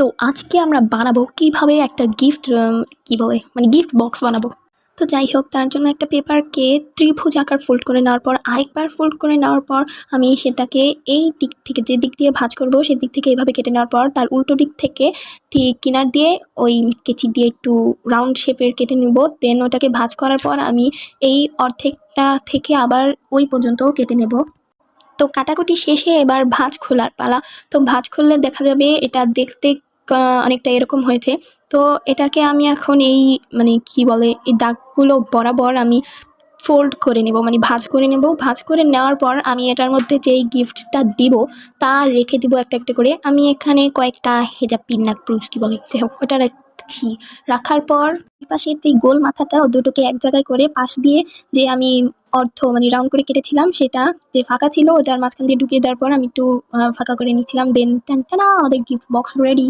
তো আজকে আমরা বানাবো কিভাবে একটা গিফট কি বলে মানে গিফট বক্স বানাবো। তো যাই হোক, তার জন্য একটা পেপারকে ত্রিভুজ আকার ফোল্ড করে নেওয়ার পর আরেকবার ফোল্ড করে নেওয়ার পর আমি সেটাকে এই দিক থেকে যে দিক দিয়ে ভাঁজ করব সেই দিক থেকে এইভাবে কেটে নেওয়ার পর তার উল্টো দিক থেকে ঠিক কিনার দিয়ে ওই কেচি দিয়ে একটু রাউন্ড শেপের কেটে নেব। দেন ওটাকে ভাঁজ করার পর আমি এই অর্ধেকটা থেকে আবার ওই পর্যন্ত কেটে নেব। তো কাটাকুটি শেষে এবার ভাঁজ খোলার পালা। তো ভাঁজ খুললে দেখা যাবে এটা দেখতে অনেকটা এরকম হয়েছে। তো এটাকে আমি এখন এই কি বলে এই দাগগুলো বরাবর আমি ফোল্ড করে নেব, ভাঁজ করে নেব। ভাঁজ করে নেওয়ার পর আমি এটার মধ্যে যেই গিফটটা দিব তা রেখে দিব একটা একটা করে। আমি এখানে কয়েকটা হেজাব পিন না ক্রুজ কি বলে যাই হোক ওটা রাখছি। রাখার পর পাশের যে গোল মাথাটা ও দুটোকে এক জায়গায় করে পাশ দিয়ে যে আমি রাউন্ড করে কেটেছিলাম সেটা যে ফাঁকা ছিল ওটার মাঝখান দিয়ে ঢুকিয়ে দেওয়ার পর আমি একটু ফাঁকা করে নিচ্ছিলাম। দেন টানা আমাদের গিফট বক্স রেডি।